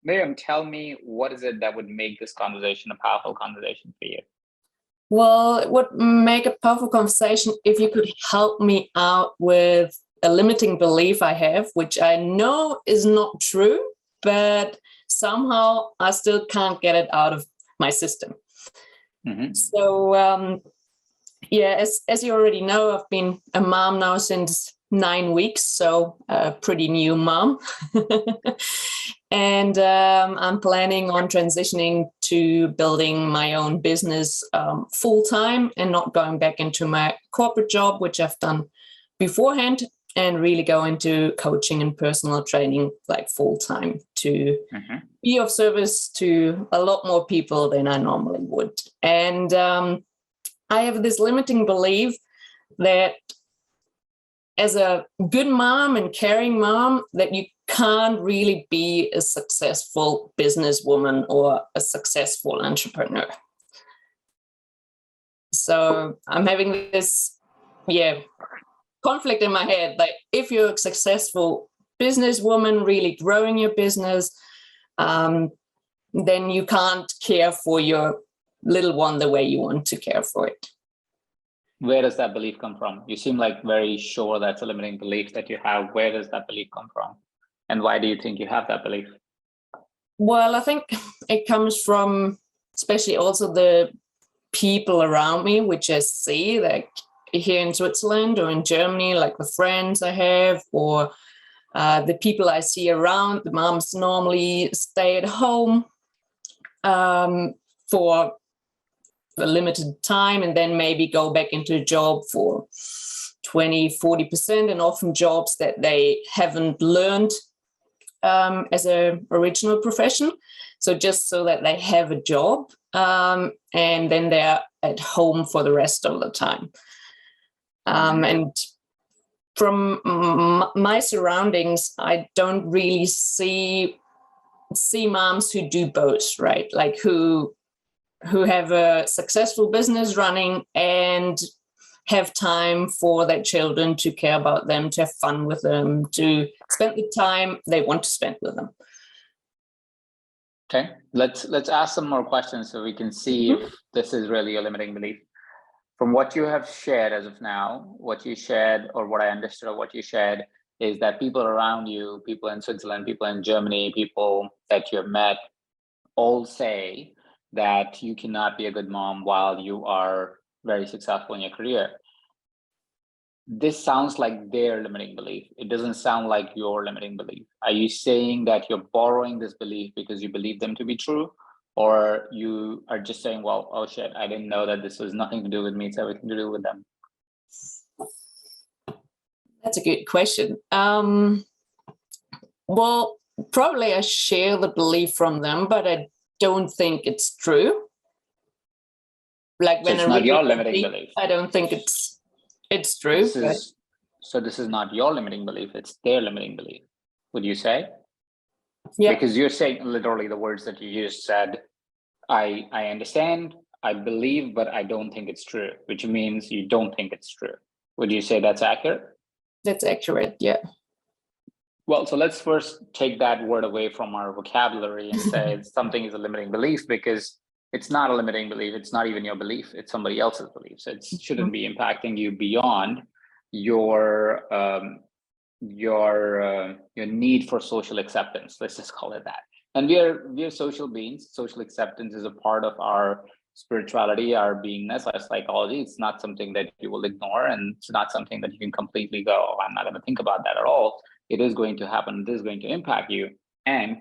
Miriam, tell me, what is it that would make this conversation a powerful conversation for you? Well, it would make a powerful conversation if you could help me out with a limiting belief I have, which I know is not true, but somehow I still can't get it out of my system. Mm-hmm. So, as you already know, I've been a mom now since 9 weeks, so a pretty new mom. And I'm planning on transitioning to building my own business full time and not going back into my corporate job, which I've done beforehand, and really go into coaching and personal training like full time to be of service to a lot more people than I normally would. And I have this limiting belief that as a good mom and caring mom, that you can't really be a successful businesswoman or a successful entrepreneur. So I'm having this, conflict in my head. Like, if you're a successful businesswoman, really growing your business, then you can't care for your little one the way you want to care for it. Where does that belief come from? You seem like very sure that's a limiting belief that you have. Where does that belief come from? And why do you think you have that belief? Well, I think it comes from especially also the people around me, which I see, like here in Switzerland or in Germany, like the friends I have, or the people I see around. The moms normally stay at home for a limited time and then maybe go back into a job for 20-40%, and often jobs that they haven't learned as an original profession. So just so that they have a job, and then they're at home for the rest of the time. And from my surroundings, I don't really see moms who do both, right? Like who have a successful business running and have time for their children, to care about them, to have fun with them, to spend the time they want to spend with them. Okay, let's ask some more questions so we can see if this is really a limiting belief. From what you have shared as of now, what you shared, or what I understood of what you shared, is that people around you, people in Switzerland, people in Germany, people that you have met, all say that you cannot be a good mom while you are very successful in your career. This sounds like their limiting belief. It doesn't sound like your limiting belief. Are you saying that you're borrowing this belief because you believe them to be true? Or you are just saying, well, oh shit, I didn't know that this was nothing to do with me, it's everything to do with them? That's a good question. Well, probably I share the belief from them, but I don't think it's true. Like when it's not your limiting belief. I don't think it's true. So this is not your limiting belief, it's their limiting belief, would you say? Yeah. Because you're saying literally the words that you just said, I understand, I believe, but I don't think it's true, which means you don't think it's true. Would you say that's accurate? That's accurate, yeah. Well, so let's first take that word away from our vocabulary and say something is a limiting belief, because it's not a limiting belief. It's not even your belief. It's somebody else's belief. So it shouldn't be impacting you beyond your need for social acceptance. Let's just call it that. And we are social beings. Social acceptance is a part of our spirituality, our beingness, our psychology. It's not something that you will ignore, and it's not something that you can completely go, oh, I'm not going to think about that at all. It is going to happen. It is going to impact you. And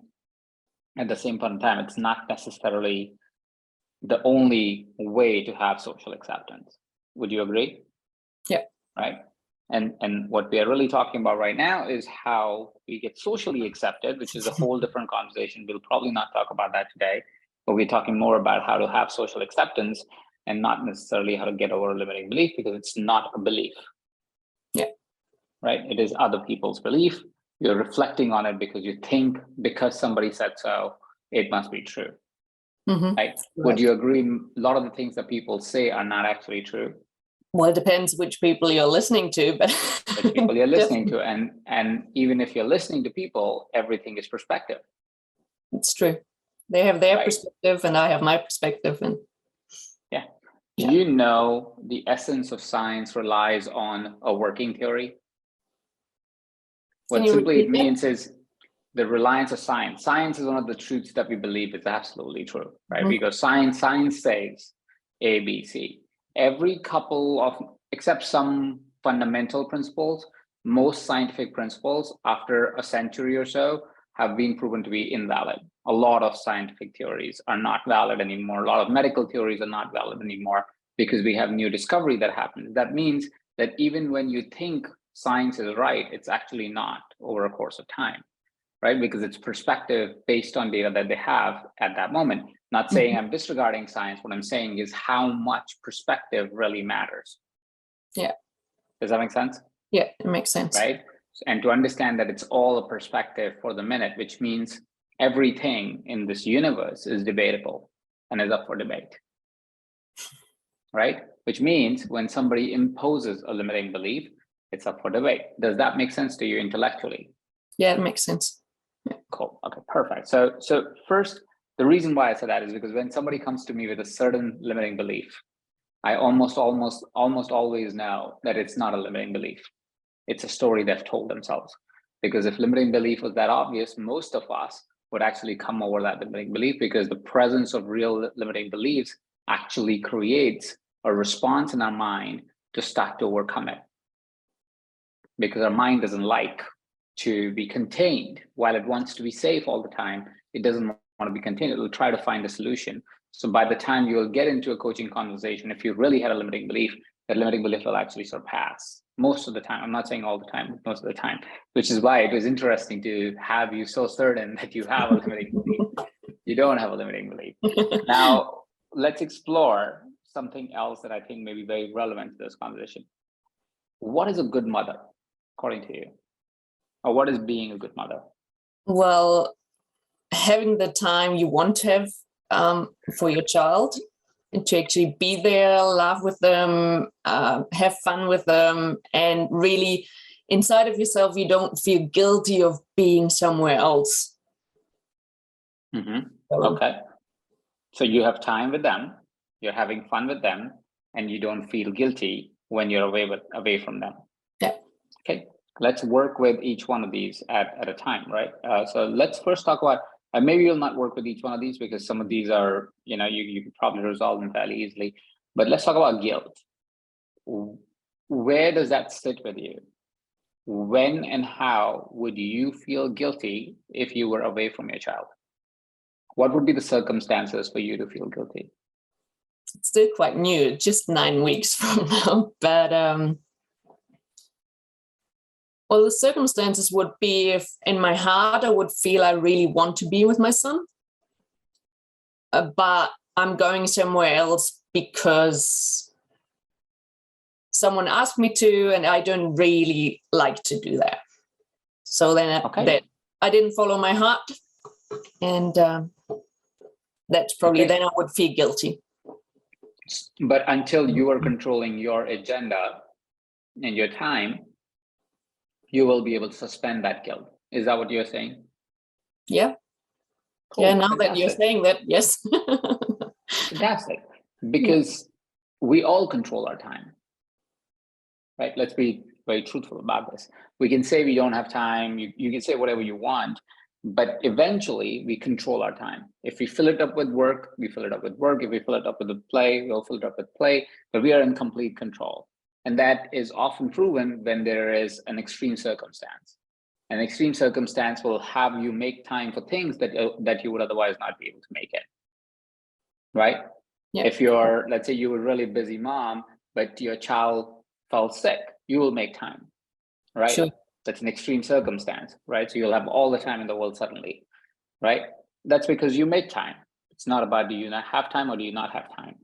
at the same point in time, it's not necessarily the only way to have social acceptance. Would you agree? Yeah. Right. And what we are really talking about right now is how we get socially accepted, which is a whole different conversation. We'll probably not talk about that today, but we're talking more about how to have social acceptance and not necessarily how to get over a limiting belief, because it's not a belief. Yeah. Right. It is other people's belief. You're reflecting on it because you think, because somebody said so, it must be true. Right. Would you agree a lot of the things that people say are not actually true? Well, it depends which people you're listening to, but which people you're listening to. And even if you're listening to people, everything is perspective. It's true. They have their Right. perspective and I have my perspective. And Yeah. Yeah. You know, the essence of science relies on a working theory. Can What you simply it repeat that? means is the reliance of science. Science is one of the truths that we believe is absolutely true, right? Mhm. Because science says A, B, C. Every couple of, except some fundamental principles, most scientific principles after a century or so have been proven to be invalid. A lot of scientific theories are not valid anymore. A lot of medical theories are not valid anymore because we have new discovery that happens. That means that even when you think science is right, it's actually not over a course of time, right? Because it's perspective based on data that they have at that moment. Not saying I'm disregarding science. What I'm saying is how much perspective really matters. Yeah. Does that make sense? Yeah, it makes sense. Right? And to understand that it's all a perspective for the minute, which means everything in this universe is debatable and is up for debate. Right? Which means when somebody imposes a limiting belief, it's up for debate. Does that make sense to you intellectually? Yeah, it makes sense. Yeah. Cool. Okay, perfect. So first, the reason why I said that is because when somebody comes to me with a certain limiting belief, I almost always know that it's not a limiting belief. It's a story they've told themselves. Because if limiting belief was that obvious, most of us would actually come over that limiting belief, because the presence of real limiting beliefs actually creates a response in our mind to start to overcome it. Because our mind doesn't like to be contained. While it wants to be safe all the time, it doesn't want to be contained. It will try to find a solution. So by the time you will get into a coaching conversation, if you really had a limiting belief, that limiting belief will actually surpass most of the time. I'm not saying all the time, but most of the time, which is why it was interesting to have you so certain that you have a limiting belief. You don't have a limiting belief. Now, let's explore something else that I think may be very relevant to this conversation. What is a good mother, according to you? Or what is being a good mother? Well, having the time you want to have for your child, and to actually be there, laugh with them, have fun with them, and really inside of yourself, you don't feel guilty of being somewhere else. Mm-hmm. So, Okay. So you have time with them, you're having fun with them, and you don't feel guilty when you're away from them. Yeah. Okay. Let's work with each one of these at a time, right? So let's first talk about, maybe you'll not work with each one of these because some of these are, you can probably resolve them fairly easily. But let's talk about guilt. Where does that sit with you? When and how would you feel guilty if you were away from your child? What would be the circumstances for you to feel guilty? It's still quite new, just 9 weeks from now. But well, the circumstances would be if in my heart I would feel I really want to be with my son, but I'm going somewhere else because someone asked me to, and I don't really like to do that. So then that I didn't follow my heart, and that's probably then I would feel guilty. But until you are controlling your agenda and your time, you will be able to suspend that guilt. Is that what you're saying? Yeah. Cool. Yeah, now fantastic. That you're saying that, yes. Fantastic. Because we all control our time, right? Let's be very truthful about this. We can say we don't have time. You can say whatever you want, but eventually we control our time. If we fill it up with work, we fill it up with work. If we fill it up with the play, we'll fill it up with play, but we are in complete control. And that is often proven when there is an extreme circumstance. An extreme circumstance will have you make time for things that you would otherwise not be able to make it, right? Yeah. If you're, let's say you were a really busy mom, but your child fell sick, you will make time, right? Sure. That's an extreme circumstance, right? So you'll have all the time in the world suddenly, right? That's because you make time. It's not about do you not have time or do you not have time,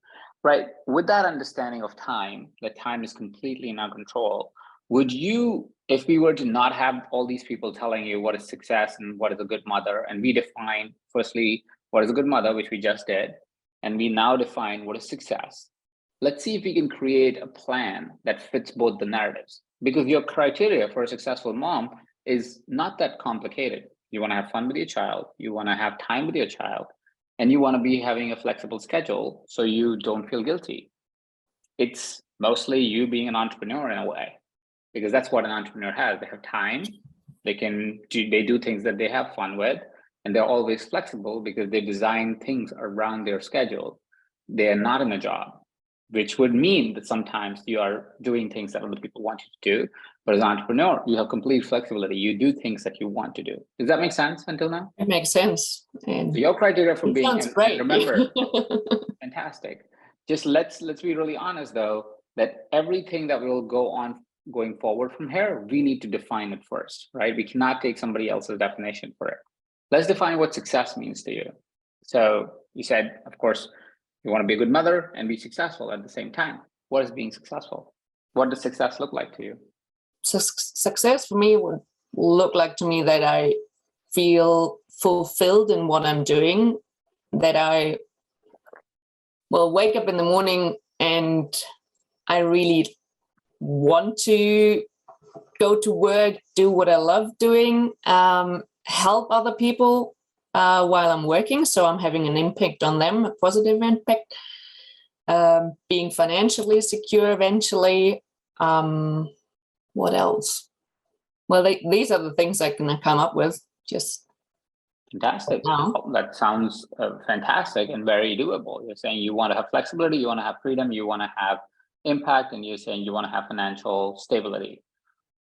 right? With that understanding of time, that time is completely in our control, would you, if we were to not have all these people telling you what is success and what is a good mother, and we define firstly what is a good mother, which we just did, and we now define what is success. Let's see if we can create a plan that fits both the narratives, because your criteria for a successful mom is not that complicated. you want to have fun with your child, you want to have time with your child, and you want to be having a flexible schedule so you don't feel guilty. It's mostly you being an entrepreneur in a way, because that's what an entrepreneur has. They have time, they do things that they have fun with, and they're always flexible because they design things around their schedule. They're not in a job, which would mean that sometimes you are doing things that other people want you to do. But as an entrepreneur, you have complete flexibility. You do things that you want to do. Does that make sense until now? It makes sense. So your criteria for It being, sounds and great. remember, fantastic. Just let's be really honest though, that everything that will go on going forward from here, we need to define it first, right? We cannot take somebody else's definition for it. Let's define what success means to you. So you said, of course, you want to be a good mother and be successful at the same time. What is being successful? What does success look like to you? Success for me would look like to me that I feel fulfilled in what I'm doing, that I will wake up in the morning and I really want to go to work, do what I love doing, help other people while I'm working. So I'm having an impact on them, a positive impact, being financially secure eventually. What else? Well, these are the things I can come up with just fantastic. now. That sounds fantastic and very doable. You're saying you want to have flexibility, you want to have freedom, you want to have impact, and you're saying you want to have financial stability,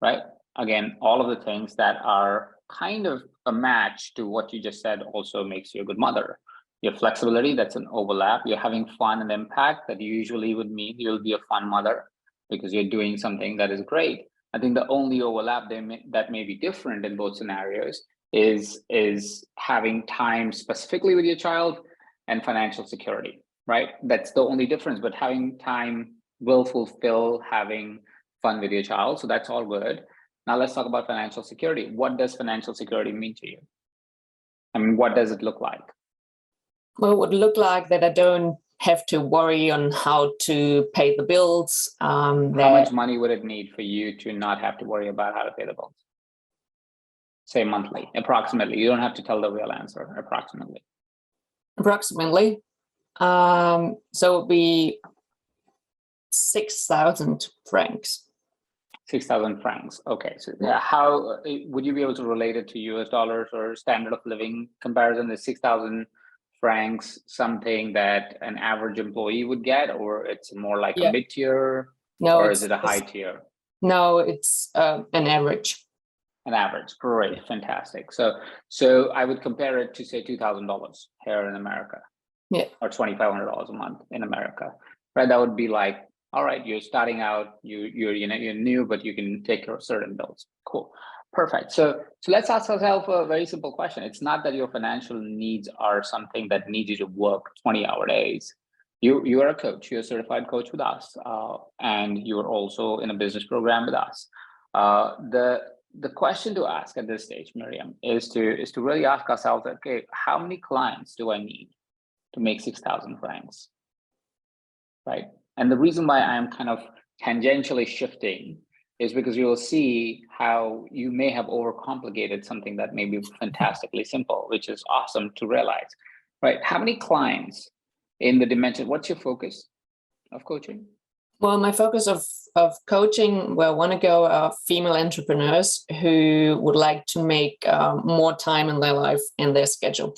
right? Again, all of the things that are kind of a match to what you just said also makes you a good mother. Your flexibility, that's an overlap. You're having fun and impact, that usually would mean you'll be a fun mother because you're doing something that is great. I think the only overlap that may be different in both scenarios is having time specifically with your child and financial security, right? That's the only difference, but having time will fulfill having fun with your child. So that's all good. Now let's talk about financial security. What does financial security mean to you? I mean, what does it look like? Well, it would look like that I don't have to worry on how to pay the bills. How much money would it need for you to not have to worry about how to pay the bills? Say monthly, approximately. You don't have to tell the real answer, approximately. Approximately. So it would be 6,000 francs. 6,000 francs. Okay. So how would you be able to relate it to US dollars or standard of living comparison? Is 6,000 francs something that an average employee would get, or it's more like a mid-tier? No, or is it a high tier? No, it's an average. An average. Great. Fantastic. So I would compare it to say $2,000 here in America. Yeah. Or $2,500 a month in America, right? That would be like, all right, you're starting out, you're new, but you can take care of certain bills. Cool. Perfect. So let's ask ourselves a very simple question. It's not that your financial needs are something that needs you to work 20-hour days. You are a coach, you're a certified coach with us, and you are also in a business program with us. The question to ask at this stage, Miriam, is to really ask ourselves, okay, how many clients do I need to make 6,000 francs, right? And the reason why I'm kind of tangentially shifting is because you will see how you may have overcomplicated something that may be fantastically simple, which is awesome to realize, right? How many clients in the dimension, what's your focus of coaching? Well, my focus of coaching, where I want to go, are female entrepreneurs who would like to make more time in their life and their schedule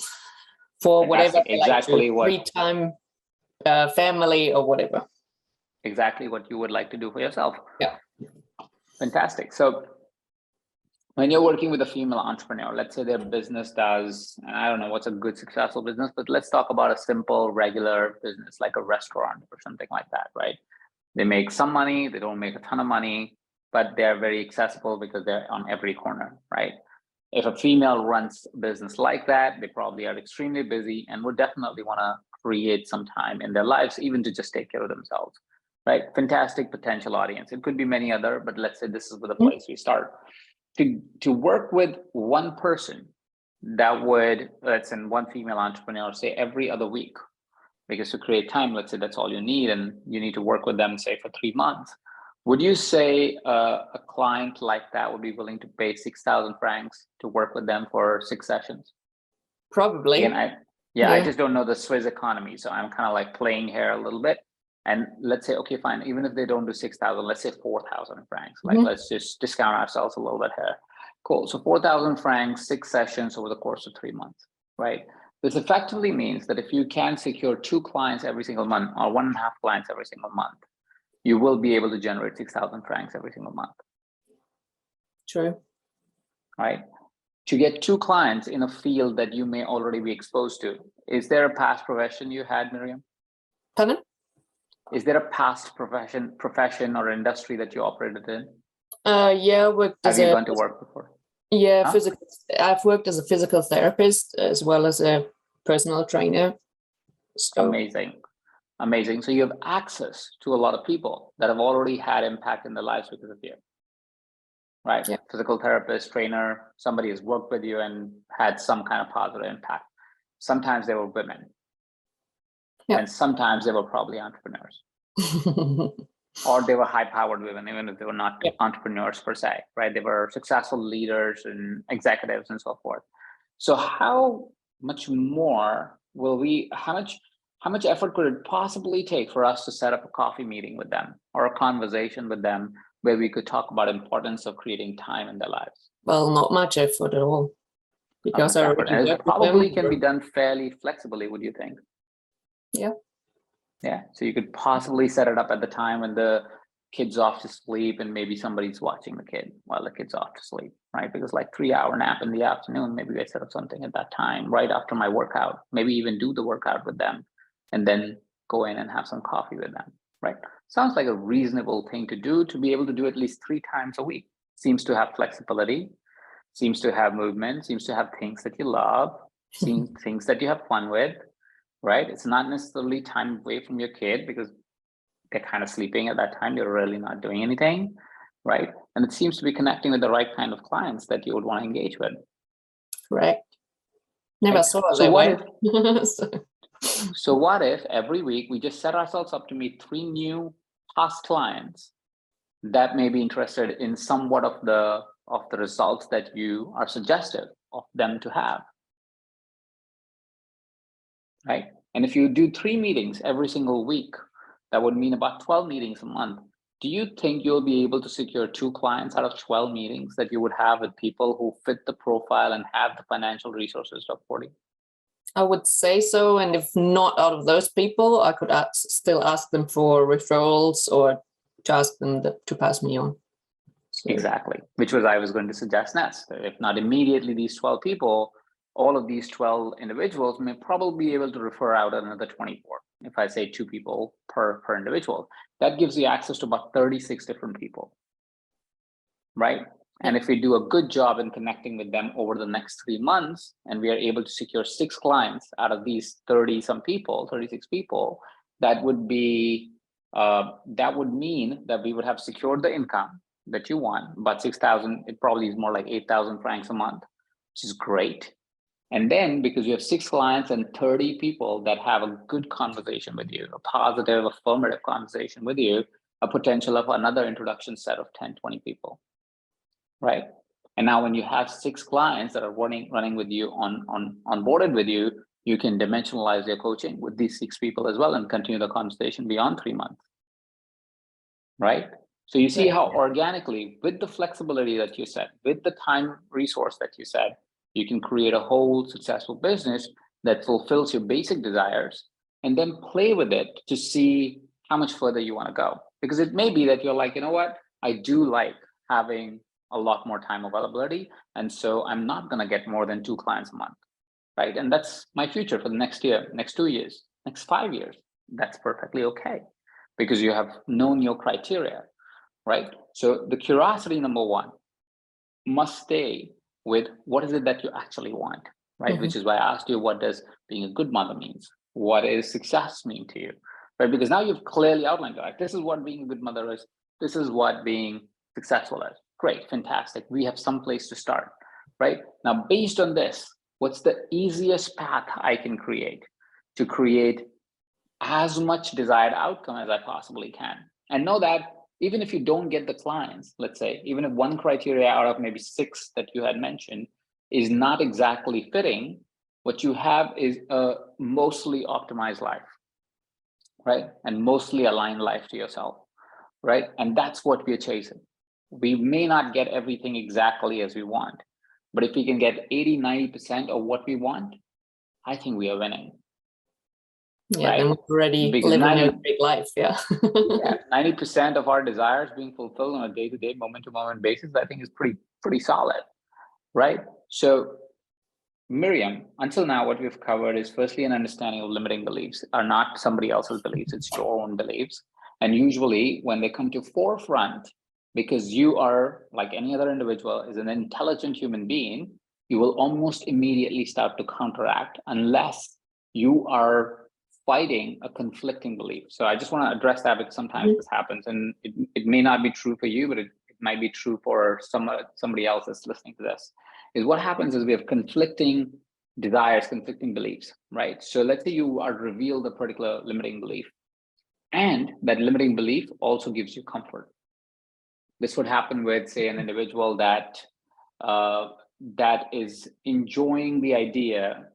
for whatever they exactly like to, free time, family, or whatever. Exactly what you would like to do for yourself. Yeah. Fantastic. So when you're working with a female entrepreneur, let's say their business does, and I don't know what's a good successful business, but let's talk about a simple, regular business like a restaurant or something like that, right? They make some money, they don't make a ton of money, but they're very accessible because they're on every corner, right? If a female runs a business like that, they probably are extremely busy and would definitely want to create some time in their lives, even to just take care of themselves, right? Fantastic potential audience. It could be many other, but let's say this is the place we start. To work with one person that would, let's say one female entrepreneur, say every other week, because to create time, let's say that's all you need, and you need to work with them, say for 3 months. Would you say a client like that would be willing to pay 6,000 francs to work with them for 6 sessions? Probably. Again, I just don't know the Swiss economy, so I'm kind of like playing here a little bit. And let's say, okay, fine, even if they don't do 6,000, let's say 4,000 francs. Like, let's just discount ourselves a little bit here. Cool. So 4,000 francs, 6 sessions over the course of 3 months, right? This effectively means that if you can secure 2 clients every single month or 1.5 clients every single month, you will be able to generate 6,000 francs every single month. True. Right? To get 2 clients in a field that you may already be exposed to, is there a past profession you had, Miriam? Pardon? Is there a past profession or industry that you operated in? Yeah, Have you gone to work before? Yeah, I've worked as a physical therapist as well as a personal trainer. So. Amazing. So you have access to a lot of people that have already had impact in their lives because of you. Right? Yeah. Physical therapist, trainer, somebody has worked with you and had some kind of positive impact. Sometimes they were women. Yeah. And sometimes they were probably entrepreneurs. Or they were high-powered women, even if they were not entrepreneurs per se, right? They were successful leaders and executives and so forth. So how much more how much effort could it possibly take for us to set up a coffee meeting with them or a conversation with them where we could talk about importance of creating time in their lives? Well, not much effort at all. Because I already and it probably can be done fairly flexibly, would you think? Yeah. Yeah, so you could possibly set it up at the time when the kid's off to sleep and maybe somebody's watching the kid while the kid's off to sleep, right? Because like 3-hour nap in the afternoon, maybe I set up something at that time, right after my workout, maybe even do the workout with them and then go in and have some coffee with them, right? Sounds like a reasonable thing to do, to be able to do at least 3 times a week. Seems to have flexibility, seems to have movement, seems to have things that you love, things that you have fun with, right? It's not necessarily time away from your kid because they're kind of sleeping at that time. You're really not doing anything, right? And it seems to be connecting with the right kind of clients that you would want to engage with. Correct. Never right? saw it that way. So what if every week we just set ourselves up to meet 3 new past clients that may be interested in somewhat of the results that you are suggestive of them to have, right? And if you do 3 meetings every single week, that would mean about 12 meetings a month. Do you think you'll be able to secure 2 clients out of 12 meetings that you would have with people who fit the profile and have the financial resources to afford it? I would say so. And if not out of those people, I could still ask them for referrals or to ask them to pass me on. So. Exactly, which was I was going to suggest next. If not immediately these 12 people, all of these 12 individuals may probably be able to refer out another 24. If I say 2 people per individual, that gives you access to about 36 different people, right? And if we do a good job in connecting with them over the next 3 months, and we are able to secure 6 clients out of these 36 people, that would be that would mean that we would have secured the income that you want, about 6,000. It probably is more like 8,000 francs a month, which is great. And then because you have 6 clients and 30 people that have a good conversation with you, a positive, affirmative conversation with you, a potential of another introduction set of 10, 20 people, right? And now when you have 6 clients that are running with you, onboarded with you, you can dimensionalize your coaching with these 6 people as well and continue the conversation beyond 3 months, right? So you see how organically, with the flexibility that you said, with the time resource that you said, you can create a whole successful business that fulfills your basic desires and then play with it to see how much further you want to go. Because it may be that you're like, you know what, I do like having a lot more time availability. And so I'm not going to get more than 2 clients a month, right? And that's my future for the next year, next 2 years, next 5 years. That's perfectly okay because you have known your criteria, right? So the curiosity, number 1, must stay with what is it that you actually want, right? Which is why I asked you, what does being a good mother means? What does success mean to you, right? Because now you've clearly outlined, right? This is what being a good mother is. This is what being successful is. Great, fantastic. We have some place to start, right? Now, based on this, what's the easiest path I can create to create as much desired outcome as I possibly can? And know that even if you don't get the clients, let's say, even if one criteria out of maybe 6 that you had mentioned is not exactly fitting, what you have is a mostly optimized life, right? And mostly aligned life to yourself, right? And that's what we're chasing. We may not get everything exactly as we want, but if we can get 80, 90% of what we want, I think we are winning. Yeah, right? then we're already Because living a great life. Yeah. yeah, 90% of our desires being fulfilled on a day-to-day, moment-to-moment basis, I think is pretty solid, right? So Miriam, until now, what we've covered is firstly an understanding of limiting beliefs are not somebody else's beliefs, it's your own beliefs. And usually when they come to forefront, because you are, like any other individual, is an intelligent human being, you will almost immediately start to counteract unless you are fighting a conflicting belief. So I just want to address that because sometimes this happens, and it may not be true for you, but it might be true for somebody else that's listening to this. Is what happens is we have conflicting desires, conflicting beliefs, right? So let's say you are revealed a particular limiting belief, and that limiting belief also gives you comfort. This would happen with, say, an individual that that is enjoying the idea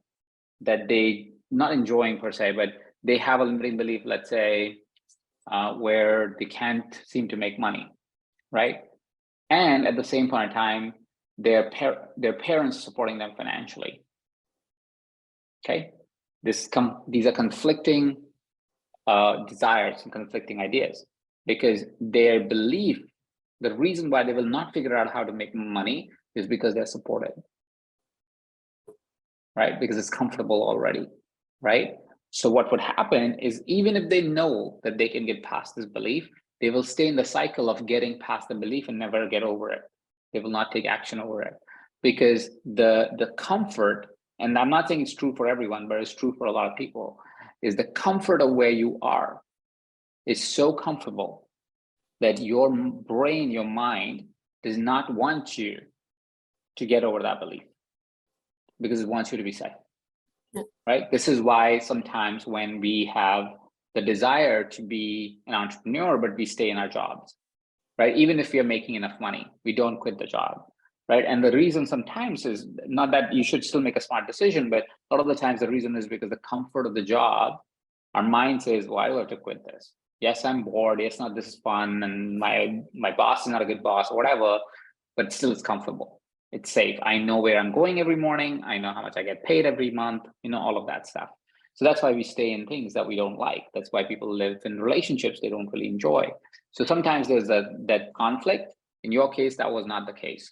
that they, not enjoying per se, but they have a limiting belief, let's say, where they can't seem to make money, right? And at the same point in time, their parents supporting them financially. Okay, these are conflicting desires and conflicting ideas, because their belief, the reason why they will not figure out how to make money is because they're supported, right? Because it's comfortable already, right? So what would happen is, even if they know that they can get past this belief, they will stay in the cycle of getting past the belief and never get over it. They will not take action over it, because the comfort, and I'm not saying it's true for everyone, but it's true for a lot of people, is the comfort of where you are is so comfortable that your brain, your mind does not want you to get over that belief, because it wants you to be safe. Yeah. Right? This is why sometimes when we have the desire to be an entrepreneur, but we stay in our jobs, right? Even if we are making enough money, we don't quit the job, right? And the reason sometimes is not that you should still make a smart decision, but a lot of the times the reason is because the comfort of the job, our mind says, why do I have to quit this? Yes, I'm bored. Yes, not this is fun, and my boss is not a good boss or whatever, but still it's comfortable. It's safe. I know where I'm going every morning. I know how much I get paid every month, all of that stuff. So that's why we stay in things that we don't like. That's why people live in relationships they don't really enjoy. So sometimes there's that conflict. In your case, that was not the case,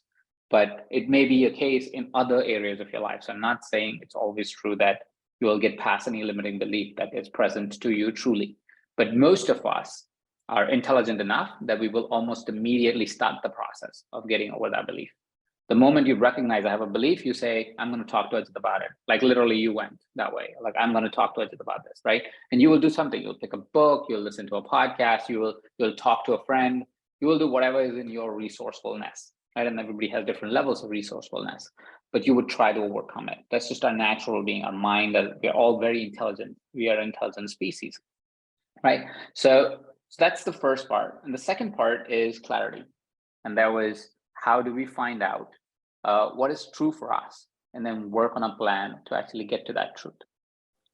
but it may be a case in other areas of your life. So I'm not saying it's always true that you will get past any limiting belief that is present to you truly. But most of us are intelligent enough that we will almost immediately start the process of getting over that belief. The moment you recognize I have a belief, you say, I'm going to talk to Ajit about it. Like literally you went that way. Like, I'm going to talk to Ajit about this, right? And you will do something. You'll pick a book, you'll listen to a podcast, you'll talk to a friend, you will do whatever is in your resourcefulness, right? And everybody has different levels of resourcefulness, but you would try to overcome it. That's just our natural being, our mind. We're all very intelligent. We are an intelligent species, right? So that's the first part. And the second part is clarity. And that was, how do we find out what is true for us, and then work on a plan to actually get to that truth.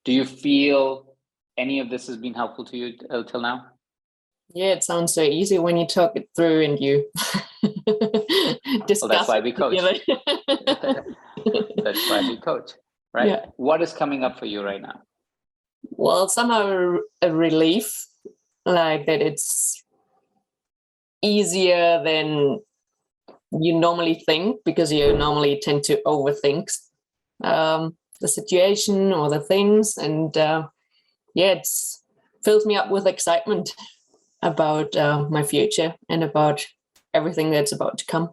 Do you feel any of this has been helpful to you till now? Yeah, it sounds so easy when you talk it through and you discuss. Well, that's why we coach. That's why we coach, right? Yeah. What is coming up for you right now? Well, somehow a relief, like that it's easier than you normally think, because you normally tend to overthink the situation or the things. And it's filled me up with excitement about my future and about everything that's about to come.